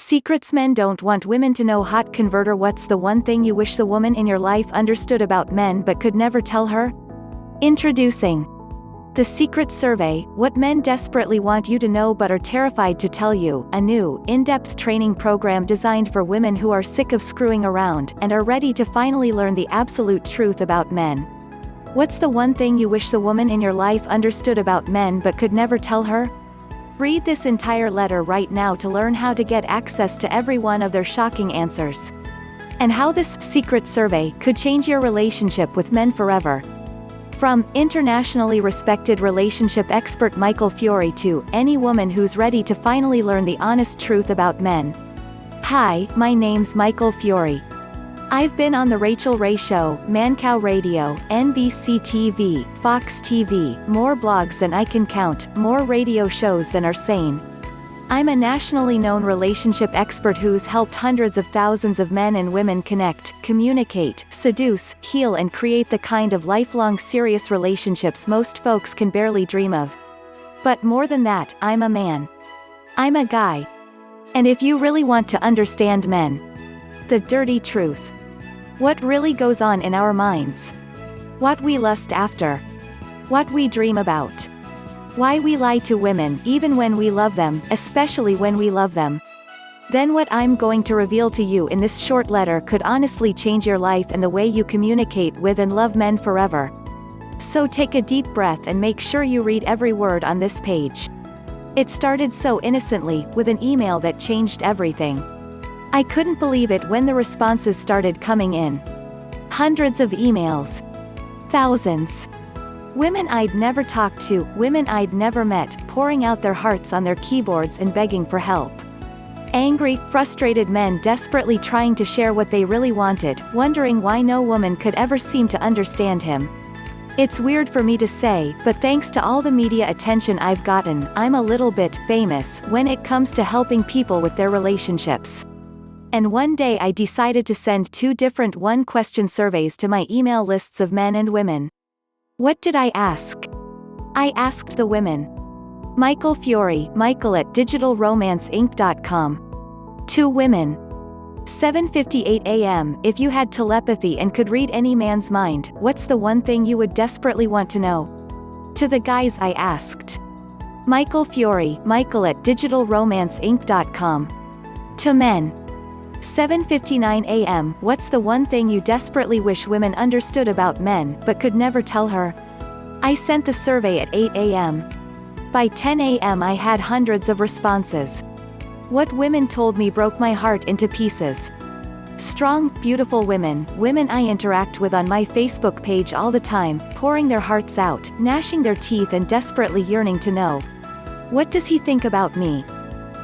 Secrets men don't want women to know. Hot converter. What's the one thing you wish the woman in your life understood about men but could never tell her? Introducing The Secret Survey, what men desperately want you to know but are terrified to tell you, a new, in-depth training program designed for women who are sick of screwing around and are ready to finally learn the absolute truth about men. What's the one thing you wish the woman in your life understood about men but could never tell her? Read this entire letter right now to learn how to get access to every one of their shocking answers. And how this secret survey could change your relationship with men forever. From internationally respected relationship expert Michael Fiore to any woman who's ready to finally learn the honest truth about men. Hi, my name's Michael Fiore. I've been on The Rachel Ray Show, Mancow Radio, NBC TV, Fox TV, more blogs than I can count, more radio shows than are sane. I'm a nationally known relationship expert who's helped hundreds of thousands of men and women connect, communicate, seduce, heal and create the kind of lifelong serious relationships most folks can barely dream of. But more than that, I'm a man. I'm a guy. And if you really want to understand men, the dirty truth. What really goes on in our minds. What we lust after. What we dream about. Why we lie to women even when we love them, especially when we love them. Then what I'm going to reveal to you in this short letter could honestly change your life and the way you communicate with and love men forever. So take a deep breath and make sure you read every word on this page. It started so innocently, with an email that changed everything. I couldn't believe it when the responses started coming in. Hundreds of emails. Thousands. Women I'd never talked to, women I'd never met, pouring out their hearts on their keyboards and begging for help. Angry, frustrated men desperately trying to share what they really wanted, wondering why no woman could ever seem to understand him. It's weird for me to say, but thanks to all the media attention I've gotten, I'm a little bit famous when it comes to helping people with their relationships. And one day I decided to send 2 different one-question surveys to my email lists of men and women. What did I ask? I asked the women. Michael Fiore, Michael at digitalromanceinc.com. 2 women. 7:58 a.m. If you had telepathy and could read any man's mind, what's the one thing you would desperately want to know? To the guys I asked. Michael Fiore, Michael at digitalromanceinc.com. To men. 7:59 a.m. What's the one thing you desperately wish women understood about men but could never tell her? I sent the survey at 8 a.m. By 10 a.m. I had hundreds of responses. What women told me broke my heart into pieces. Strong, beautiful women, women I interact with on my Facebook page all the time, pouring their hearts out, gnashing their teeth and desperately yearning to know. What does he think about me?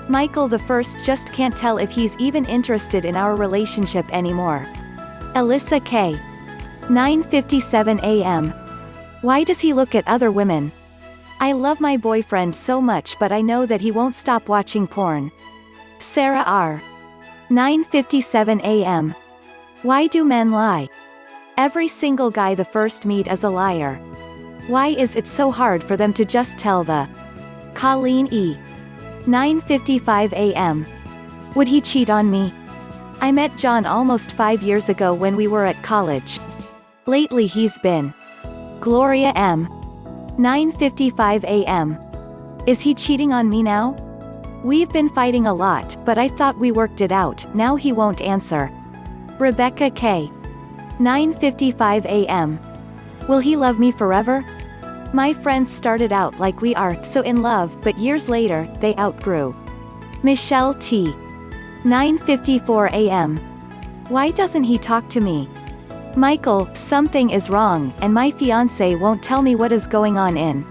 Michael the first just can't tell if he's even interested in our relationship anymore. Alyssa K. 9:57 a.m. Why does he look at other women? I love my boyfriend so much but I know that he won't stop watching porn. Sarah R. 9:57 a.m. Why do men lie? Every single guy the first meet is a liar. Why is it so hard for them to just tell the Colleen E. 9:55 a.m. Would he cheat on me? I met John almost 5 years ago when we were at college. Lately he's been. Gloria M. 9:55 a.m. Is he cheating on me now? We've been fighting a lot, but I thought we worked it out, now he won't answer. Rebecca K. 9:55 a.m. Will he love me forever? My friends started out like we are so in love, but years later, they outgrew. Michelle T. 9:54 a.m. Why doesn't he talk to me? Michael, something is wrong, and my fiancé won't tell me what is going on in.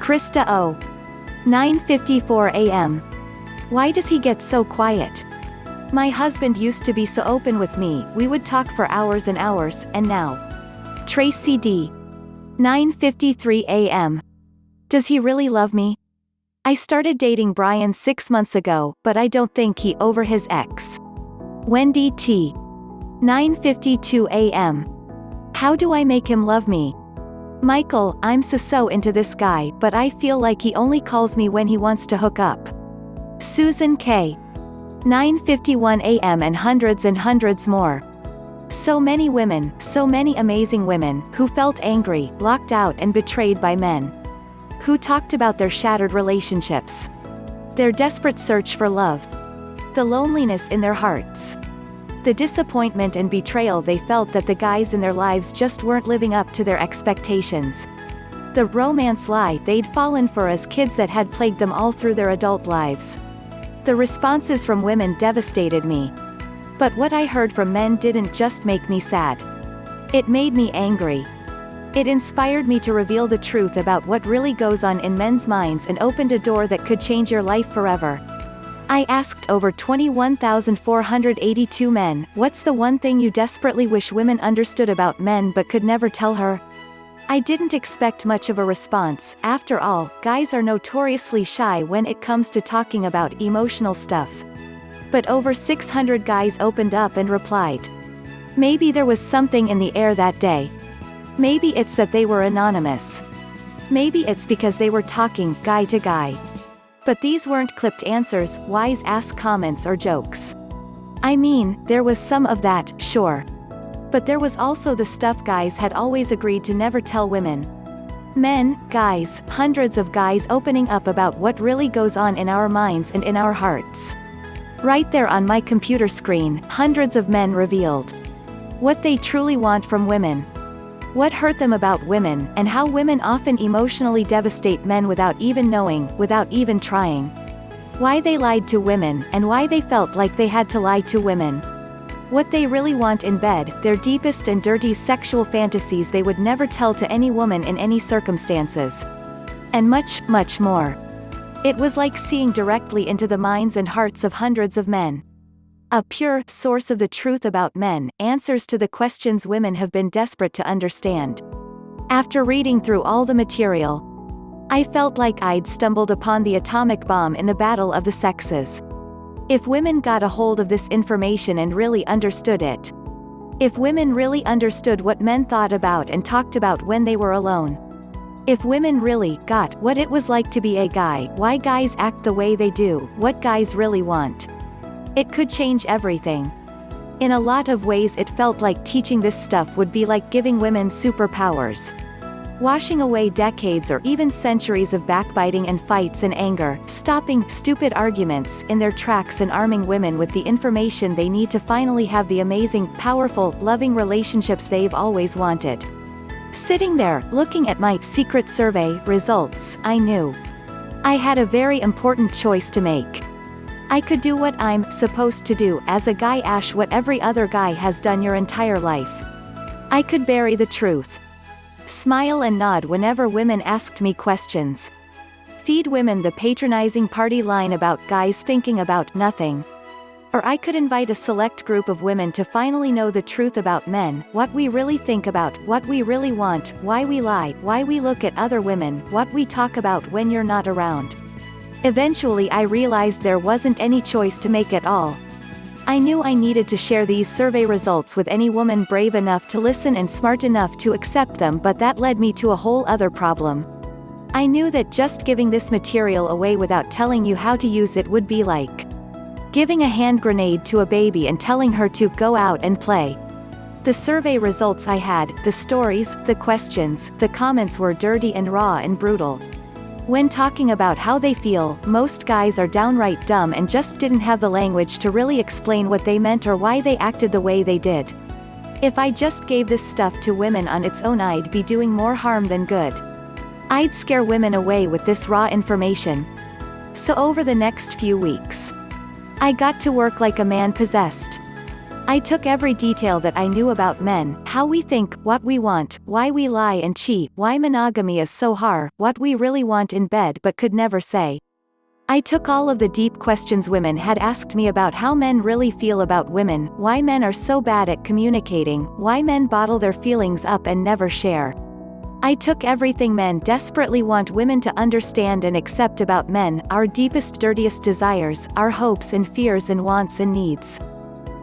Krista O. 9:54 a.m. Why does he get so quiet? My husband used to be so open with me, we would talk for hours and hours, and now. Tracy D. 9:53 a.m. Does he really love me? I started dating Brian 6 months ago, but I don't think he over his ex. Wendy T. 9:52 a.m. How do I make him love me? Michael, I'm so into this guy, but I feel like he only calls me when he wants to hook up. Susan K. 9:51 a.m. and hundreds more. So many women, so many amazing women, who felt angry, locked out and betrayed by men. Who talked about their shattered relationships. Their desperate search for love. The loneliness in their hearts. The disappointment and betrayal they felt that the guys in their lives just weren't living up to their expectations. The romance lie they'd fallen for as kids that had plagued them all through their adult lives. The responses from women devastated me. But what I heard from men didn't just make me sad. It made me angry. It inspired me to reveal the truth about what really goes on in men's minds and opened a door that could change your life forever. I asked over 21,482 men, what's the one thing you desperately wish women understood about men but could never tell her? I didn't expect much of a response. After all, guys are notoriously shy when it comes to talking about emotional stuff. But over 600 guys opened up and replied. Maybe there was something in the air that day. Maybe it's that they were anonymous. Maybe it's because they were talking guy to guy. But these weren't clipped answers, wise ass comments or jokes. I mean, there was some of that, sure. But there was also the stuff guys had always agreed to never tell women. Men, guys, hundreds of guys opening up about what really goes on in our minds and in our hearts. Right there on my computer screen, hundreds of men revealed what they truly want from women. What hurt them about women, and how women often emotionally devastate men without even knowing, without even trying. Why they lied to women, and why they felt like they had to lie to women. What they really want in bed, their deepest and dirtiest sexual fantasies they would never tell to any woman in any circumstances. And much, much more. It was like seeing directly into the minds and hearts of hundreds of men. A pure source of the truth about men, answers to the questions women have been desperate to understand. After reading through all the material, I felt like I'd stumbled upon the atomic bomb in the battle of the sexes. If women got a hold of this information and really understood it. If women really understood what men thought about and talked about when they were alone. If women really got what it was like to be a guy, why guys act the way they do, what guys really want. It could change everything. In a lot of ways it felt like teaching this stuff would be like giving women superpowers. Washing away decades or even centuries of backbiting and fights and anger, stopping stupid arguments in their tracks and arming women with the information they need to finally have the amazing, powerful, loving relationships they've always wanted. Sitting there, looking at my secret survey results, I knew I had a very important choice to make. I could do what I'm supposed to do as a guy, what every other guy has done your entire life. I could bury the truth. Smile and nod whenever women asked me questions. Feed women the patronizing party line about guys thinking about nothing. Or I could invite a select group of women to finally know the truth about men, what we really think about, what we really want, why we lie, why we look at other women, what we talk about when you're not around. Eventually I realized there wasn't any choice to make at all. I knew I needed to share these survey results with any woman brave enough to listen and smart enough to accept them, but that led me to a whole other problem. I knew that just giving this material away without telling you how to use it would be like giving a hand grenade to a baby and telling her to go out and play. The survey results I had, the stories, the questions, the comments were dirty and raw and brutal. When talking about how they feel, most guys are downright dumb and just didn't have the language to really explain what they meant or why they acted the way they did. If I just gave this stuff to women on its own, I'd be doing more harm than good. I'd scare women away with this raw information. So over the next few weeks, I got to work like a man possessed. I took every detail that I knew about men, how we think, what we want, why we lie and cheat, why monogamy is so hard, what we really want in bed but could never say. I took all of the deep questions women had asked me about how men really feel about women, why men are so bad at communicating, why men bottle their feelings up and never share. I took everything men desperately want women to understand and accept about men, our deepest, dirtiest desires, our hopes and fears and wants and needs.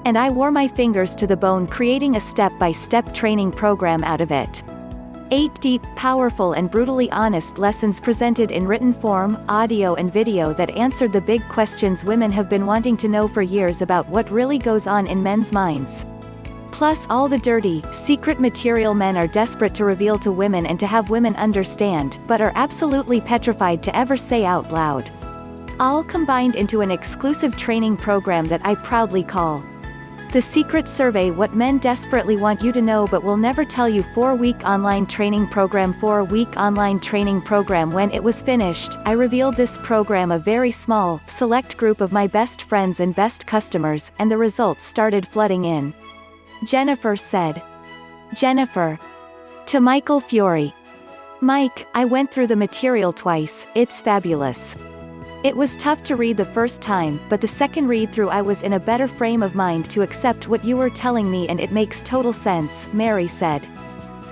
And I wore my fingers to the bone, creating a step-by-step training program out of it. 8 deep, powerful and brutally honest lessons presented in written form, audio and video that answered the big questions women have been wanting to know for years about what really goes on in men's minds. Plus all the dirty, secret material men are desperate to reveal to women and to have women understand, but are absolutely petrified to ever say out loud. All combined into an exclusive training program that I proudly call The Secret Survey: What Men Desperately Want You to Know But Will Never Tell You. 4-week online training program. 4-week online training program. When it was finished, I revealed this program a very small, select group of my best friends and best customers, and the results started flooding in. Jennifer said. Jennifer. To Michael Fiore. Mike, I went through the material twice, it's fabulous. It was tough to read the first time, but the second read-through I was in a better frame of mind to accept what you were telling me, and it makes total sense, Mary said.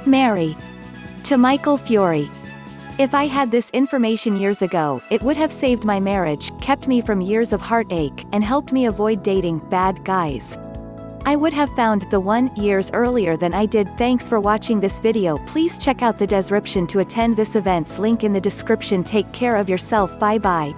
Mary. To Michael Fiore. If I had this information years ago, it would have saved my marriage, kept me from years of heartache, and helped me avoid dating bad guys. I would have found the one years earlier than I did. Thanks for watching this video. Please check out the description to attend this event's link in the description. Take care of yourself. Bye bye.